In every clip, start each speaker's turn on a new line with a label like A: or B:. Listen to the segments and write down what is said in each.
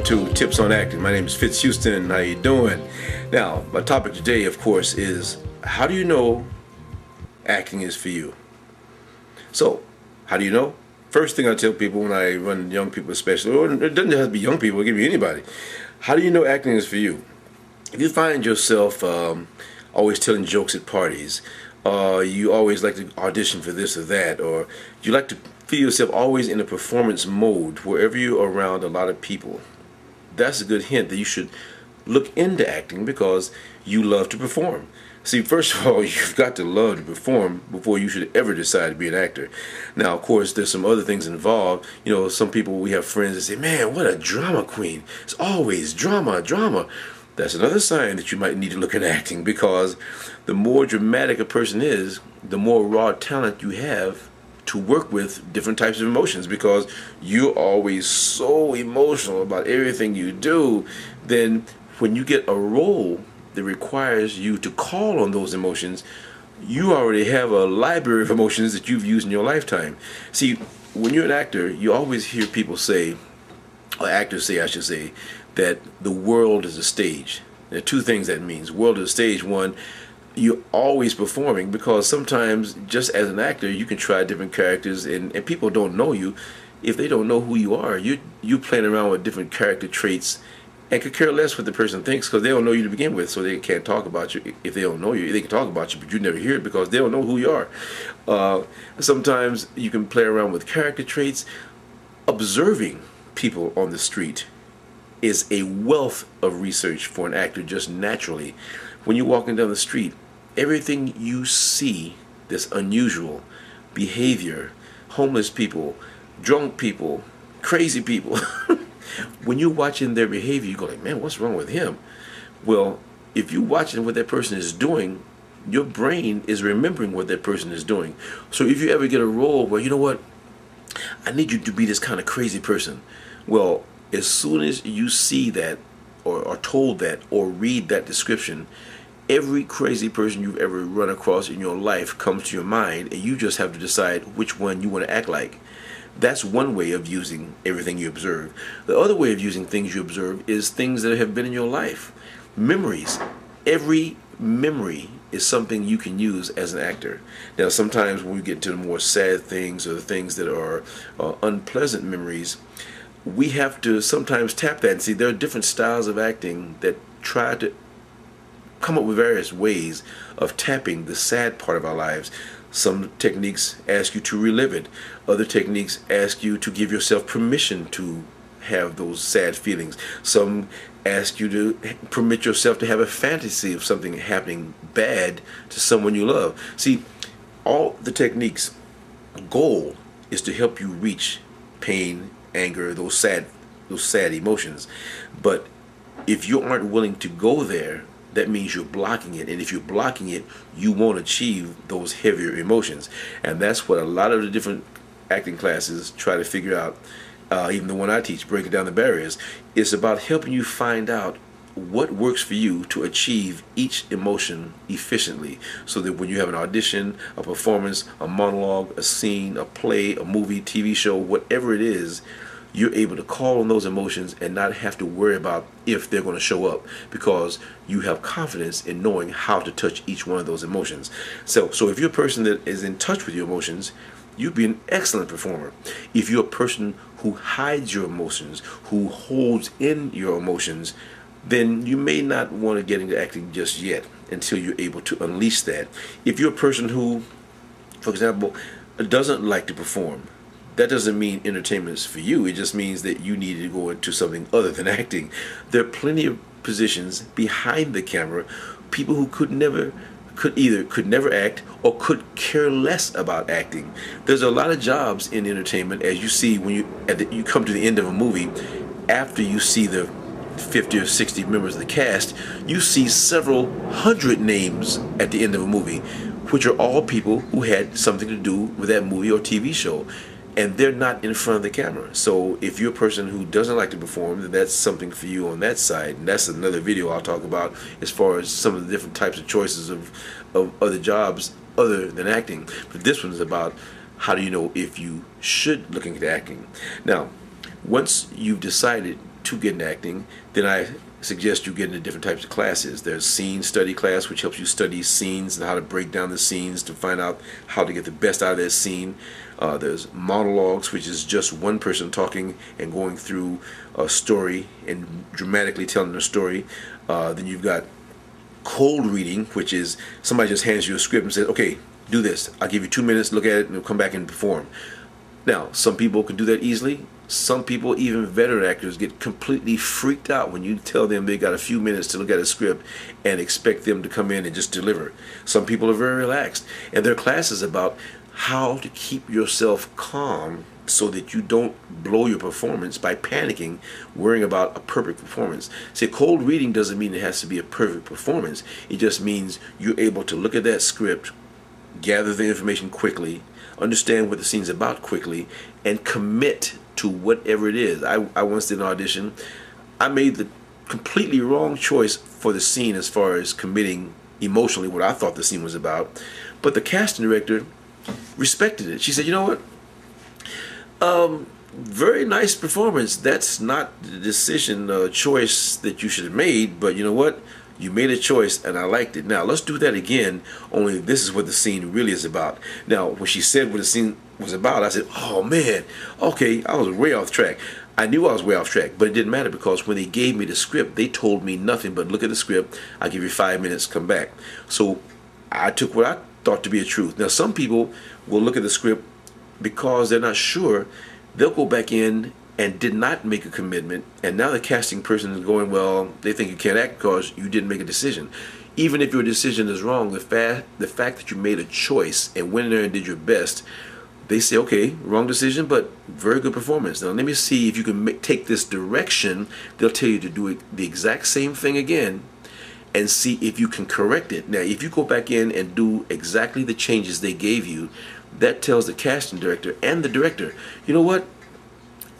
A: to Tips on Acting. My name is Fitz Houston. How you doing? Now, my topic today, of course, is how do you know acting is for you? So, how do you know? First thing I tell people when I run young people especially, or it doesn't have to be young people, it can be anybody. How do you know acting is for you? If you find yourself always telling jokes at parties, you always like to audition for this or that, or you like to feel yourself always in a performance mode wherever you're around a lot of people, that's a good hint that you should look into acting because you love to perform. See, first of all, you've got to love to perform before you should ever decide to be an actor. Now, of course, there's some other things involved. You know, some people, we have friends that say, man, what a drama queen. It's always drama, drama. That's another sign that you might need to look at acting, because the more dramatic a person is, the more raw talent you have to work with different types of emotions, because you're always so emotional about everything you do. Then when you get a role that requires you to call on those emotions, you already have a library of emotions that you've used in your lifetime. See, when you're an actor, you always hear people say, or actors say, I should say, that the world is a stage. There are two things that means. World is a stage. One, you're always performing, because sometimes just as an actor you can try different characters and people don't know you. If they don't know who you are, you playing around with different character traits and could care less what the person thinks, because they don't know you to begin with, so they can't talk about you. If they don't know you, they can talk about you, but you never hear it because they don't know who you are. Sometimes you can play around with character traits. Observing people on the street is a wealth of research for an actor, just naturally. When you're walking down the street, everything you see that's unusual, behavior, homeless people, drunk people, crazy people, when you're watching their behavior, you go like, man, what's wrong with him? Well, if you're watching what that person is doing, your brain is remembering what that person is doing. So if you ever get a role where, you know what, I need you to be this kind of crazy person, well, as soon as you see that, or are told that, or read that description, every crazy person you've ever run across in your life comes to your mind, and you just have to decide which one you want to act like. That's one way of using everything you observe. The other way of using things you observe is things that have been in your life. Memories. Every memory is something you can use as an actor. Now, sometimes when we get to the more sad things, or the things that are unpleasant memories, we have to sometimes tap that and see there are different styles of acting that try to come up with various ways of tapping the sad part of our lives. Some techniques ask you to relive it. Other techniques ask you to give yourself permission to have those sad feelings. Some ask you to permit yourself to have a fantasy of something happening bad to someone you love. See, all the techniques' goal is to help you reach pain, anger, those sad emotions. But if you aren't willing to go there, that means you're blocking it, and if you're blocking it, you won't achieve those heavier emotions. And that's what a lot of the different acting classes try to figure out. Even the one I teach, Breaking Down the Barriers, is about helping you find out what works for you to achieve each emotion efficiently, so that when you have an audition, a performance, a monologue, a scene, a play, a movie, TV show, whatever it is, you're able to call on those emotions and not have to worry about if they're going to show up, because you have confidence in knowing how to touch each one of those emotions. So if you're a person that is in touch with your emotions, you'd be an excellent performer. If you're a person who hides your emotions, who holds in your emotions, then you may not want to get into acting just yet until you're able to unleash that. If you're a person who, for example, doesn't like to perform, that doesn't mean entertainment is for you. It just means that you need to go into something other than acting. There are plenty of positions behind the camera, people who could never act or could care less about acting. There's a lot of jobs in entertainment, as you see when you come to the end of a movie. After you see the 50 or 60 members of the cast, you see several hundred names at the end of a movie, which are all people who had something to do with that movie or TV show. And they're not in front of the camera. So if you're a person who doesn't like to perform, then that's something for you on that side. And that's another video I'll talk about, as far as some of the different types of choices of other jobs other than acting. But this one is about how do you know if you should look into acting. Now, once you've decided to get into acting, then I suggest you get into different types of classes. There's scene study class, which helps you study scenes and how to break down the scenes to find out how to get the best out of that scene. There's monologues, which is just one person talking and going through a story and dramatically telling a story. Then you've got cold reading, which is somebody just hands you a script and says, okay, do this. I'll give you 2 minutes, look at it, and come back and perform. Now, some people can do that easily. Some people, even veteran actors, get completely freaked out when you tell them they got a few minutes to look at a script and expect them to come in and just deliver. Some people are very relaxed, and there are classes about how to keep yourself calm so that you don't blow your performance by panicking, worrying about a perfect performance. See, cold reading doesn't mean it has to be a perfect performance. It just means you're able to look at that script, gather the information quickly, understand what the scene's about quickly, and commit to whatever it is. I once did an audition. I made the completely wrong choice for the scene as far as committing emotionally what I thought the scene was about, but the casting director respected it. She said, you know what? Very nice performance. That's not the decision, choice that you should have made, but you know what? You made a choice and I liked it. Now let's do that again, only this is what the scene really is about. Now when she said what the scene was about, I said, oh man, okay, I was way off track. I knew I was way off track, but it didn't matter because when they gave me the script, they told me nothing but look at the script, I'll give you 5 minutes, come back. So I took what I thought to be a truth. Now some people will look at the script because they're not sure. They'll go back in and did not make a commitment, and now the casting person is going, well, they think you can't act because you didn't make a decision. Even if your decision is wrong, the fact that you made a choice and went in there and did your best, they say, okay, wrong decision, but very good performance. Now let me see if you can take this direction. They'll tell you to do it, the exact same thing again, and see if you can correct it. Now if you go back in and do exactly the changes they gave you, that tells the casting director and the director, you know what,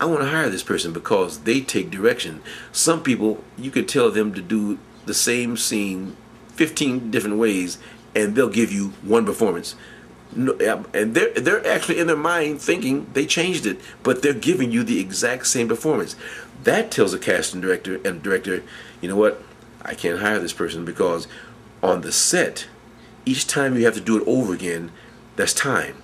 A: I want to hire this person because they take direction. Some people, you could tell them to do the same scene 15 different ways and they'll give you one performance. No, and they're actually in their mind thinking they changed it, but they're giving you the exact same performance. That tells the casting director and director, you know what, I can't hire this person because on the set, each time you have to do it over again, that's time.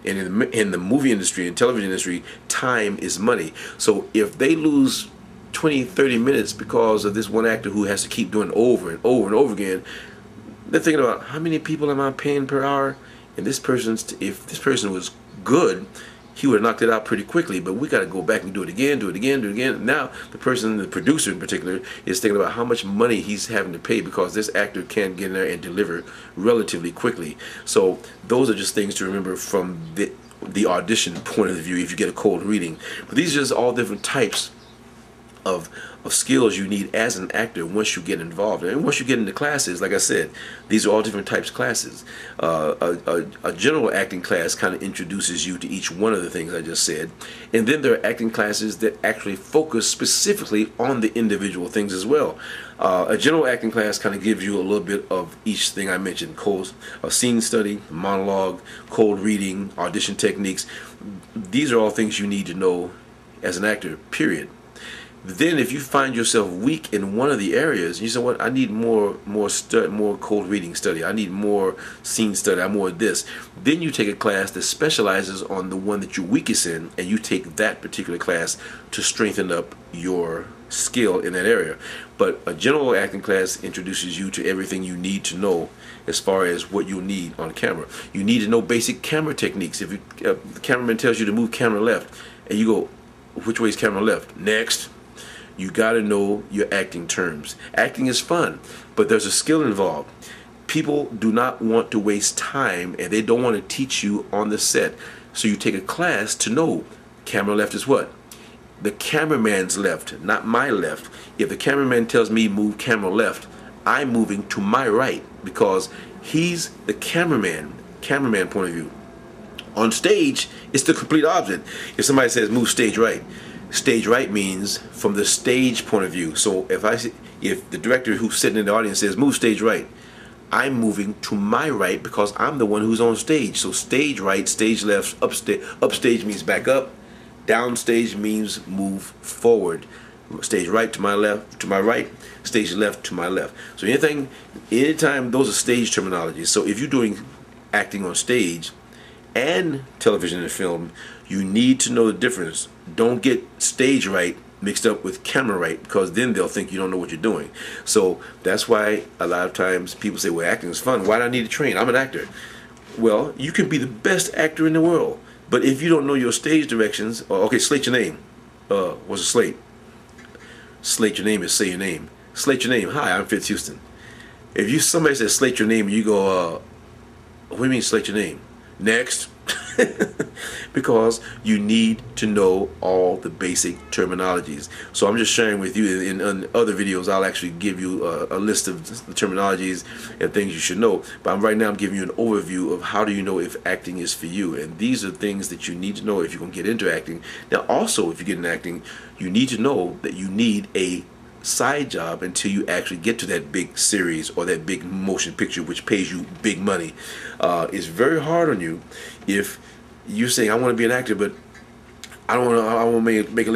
A: And in the movie industry and television industry, time is money. So if they lose 20, 30 minutes because of this one actor who has to keep doing it over and over and over again, they're thinking about how many people am I paying per hour? And this person's, if this person was good, he would have knocked it out pretty quickly, but we got to go back and do it again, do it again, do it again. And now the person, the producer in particular, is thinking about how much money he's having to pay because this actor can't get in there and deliver relatively quickly. So those are just things to remember from the audition point of view if you get a cold reading. But these are just all different types of skills you need as an actor once you get involved. And once you get into classes, like I said, these are all different types of classes. A general acting class kind of introduces you to each one of the things I just said. And then there are acting classes that actually focus specifically on the individual things as well. A general acting class kind of gives you a little bit of each thing I mentioned: scene study, monologue, cold reading, audition techniques. These are all things you need to know as an actor, period. Then if you find yourself weak in one of the areas, you say, what, I need more cold reading study, I need more scene study, I more of this. Then you take a class that specializes on the one that you're weakest in, and you take that particular class to strengthen up your skill in that area. But a general acting class introduces you to everything you need to know as far as what you'll need on camera. You need to know basic camera techniques. If the cameraman tells you to move camera left, and you go, which way is camera left? Next. You got to know your acting terms. Acting is fun, but there's a skill involved. People do not want to waste time, and they don't want to teach you on the set. So you take a class to know camera left is what? The cameraman's left, not my left. If the cameraman tells me move camera left, I'm moving to my right because he's the cameraman point of view. On stage, it's the complete opposite. If somebody says move stage right means from the stage point of view. So if the director who's sitting in the audience says move stage right, I'm moving to my right because I'm the one who's on stage. So stage right, stage left, upstage means back up, downstage means move forward. Stage right to my left, to my right, stage left to my left. So anytime, those are stage terminologies. So if you're doing acting on stage and television and film, you need to know the difference. Don't get stage right mixed up with camera right, because then they'll think you don't know what you're doing. So that's why a lot of times people say, well, acting is fun. Why do I need to train? I'm an actor. Well, you can be the best actor in the world, but if you don't know your stage directions, okay, slate your name. What's a slate? Slate your name is say your name. Slate your name. Hi, I'm Fitz Houston. If somebody says slate your name, and you go, what do you mean slate your name? Next. Because you need to know all the basic terminologies. So I'm just sharing with you. In other videos, I'll actually give you a list of the terminologies and things you should know. But right now I'm giving you an overview of how do you know if acting is for you. And these are things that you need to know if you're going to get into acting. Now also, if you get into acting, you need to know that you need a side job until you actually get to that big series or that big motion picture which pays you big money. It's very hard on you if you say, I want to be an actor, but I want to make a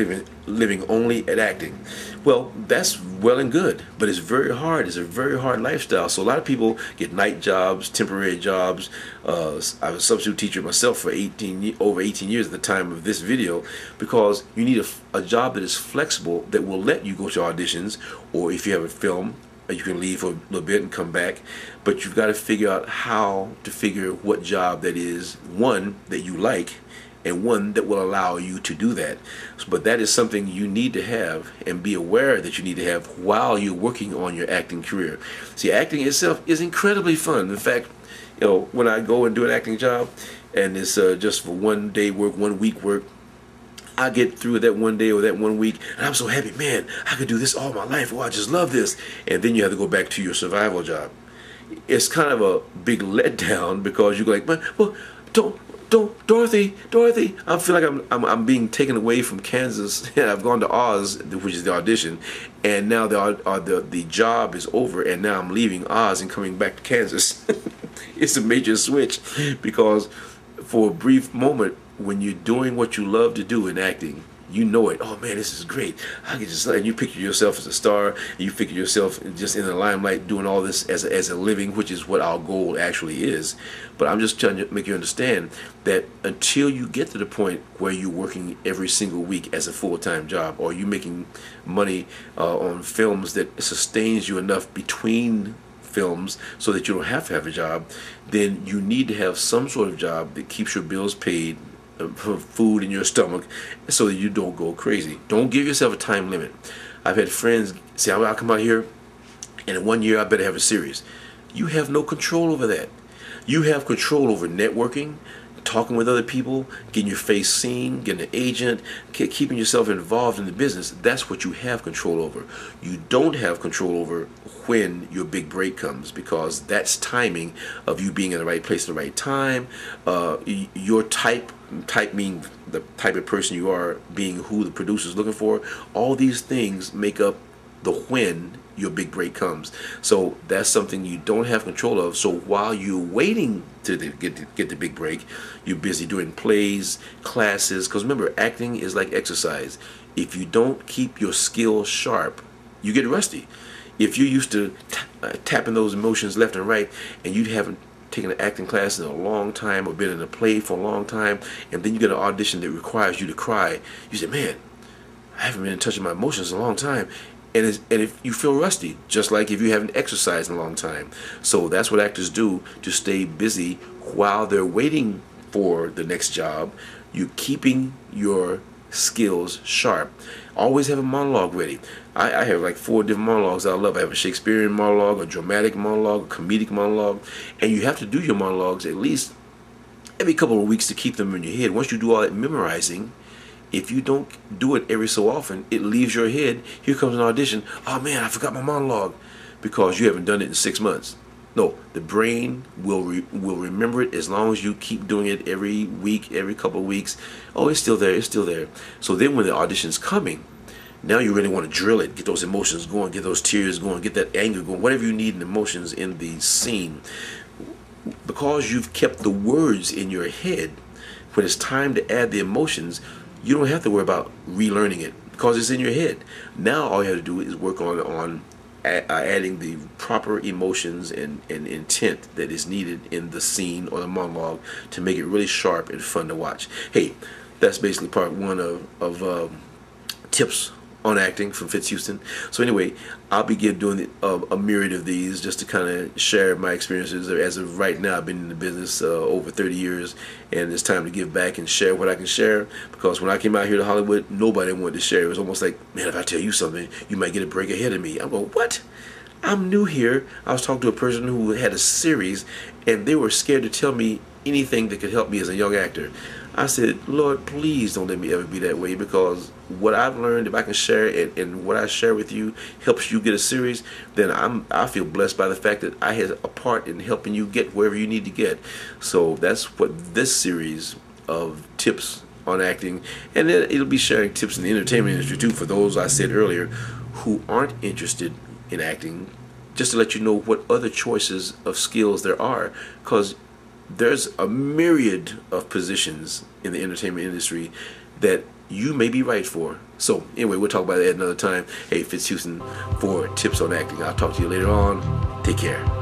A: living only at acting. Well, that's well and good, but it's very hard. It's a very hard lifestyle. So a lot of people get night jobs, temporary jobs. I was a substitute teacher myself for over 18 years at the time of this video, because you need a job that is flexible, that will let you go to auditions, or if you have a film, you can leave for a little bit and come back. But you've got to figure out how to figure what job that is, one that you like, and one that will allow you to do that. But that is something you need to have and be aware that you need to have while you're working on your acting career. See, acting itself is incredibly fun. In fact, when I go and do an acting job and it's just for 1 day work, 1 week work, I get through that 1 day or that 1 week, and I'm so happy, man, I could do this all my life. Oh, I just love this. And then you have to go back to your survival job. It's kind of a big letdown, because you go like, well, Dorothy, I feel like I'm being taken away from Kansas. I've gone to Oz, which is the audition, and now the job is over, and now I'm leaving Oz and coming back to Kansas. It's a major switch, because for a brief moment, when you're doing what you love to do in acting, you know it. Oh man, this is great. I can just, and you picture yourself as a star. You picture yourself just in the limelight doing all this as a living, which is what our goal actually is. But I'm just trying to make you understand that until you get to the point where you're working every single week as a full-time job, or you're making money on films that sustains you enough between films so that you don't have to have a job, then you need to have some sort of job that keeps your bills paid, for food in your stomach, so that you don't go crazy. Don't give yourself a time limit. I've had friends say, I'll come out here and in 1 year I better have a series. You have no control over that. You have control over networking, talking with other people, getting your face seen, getting an agent, keeping yourself involved in the business. That's what you have control over. You don't have control over when your big break comes, because that's timing of you being in the right place at the right time. Your type meaning the type of person you are, being who the producer's looking for. All these things make up the when your big break comes. So that's something you don't have control of. So while you're waiting to get the big break, you're busy doing plays, classes, because remember, acting is like exercise. If you don't keep your skills sharp, you get rusty. If you're used to tapping those emotions left and right, and you haven't taken an acting class in a long time, or been in a play for a long time, and then you get an audition that requires you to cry, you say, man, I haven't been in touch with my emotions in a long time. And if you feel rusty, just like if you haven't exercised in a long time. So that's what actors do to stay busy while they're waiting for the next job. You're keeping your skills sharp. Always have a monologue ready. I have like 4 different monologues I love. I have a Shakespearean monologue, a dramatic monologue, a comedic monologue, and you have to do your monologues at least every couple of weeks to keep them in your head. Once you do all that memorizing, if you don't do it every so often, it leaves your head. Here comes an audition. Oh man, I forgot my monologue, because you haven't done it in 6 months. No, the brain will remember it as long as you keep doing it every week, every couple of weeks. Oh, it's still there, it's still there. So then when the audition's coming, now you really want to drill it, get those emotions going, get those tears going, get that anger going, whatever you need in emotions in the scene. Because you've kept the words in your head, when it's time to add the emotions, you don't have to worry about relearning it. because it's in your head. Now all you have to do is work on adding the proper emotions and intent that is needed in the scene or the monologue to make it really sharp and fun to watch. Hey, that's basically part one of tips on acting from Fitz Houston. So anyway, I'll be doing a myriad of these just to kind of share my experiences. As of right now, I've been in the business over 30 years, and it's time to give back and share what I can share, because when I came out here to Hollywood, nobody wanted to share. It was almost like, man, if I tell you something, you might get a break ahead of me. I'm going, what? I'm new here. I was talking to a person who had a series, and they were scared to tell me anything that could help me as a young actor. I said, Lord, please don't let me ever be that way, because what I've learned, if I can share it and what I share with you helps you get a series, then I feel blessed by the fact that I had a part in helping you get wherever you need to get. So that's what this series of tips on acting, and then it'll be sharing tips in the entertainment industry too for those I said earlier who aren't interested in acting, just to let you know what other choices of skills there are, because there's a myriad of positions in the entertainment industry that you may be right for. So anyway, we'll talk about that another time. Hey, Fitz Houston for Tips on Acting. I'll talk to you later on. Take care.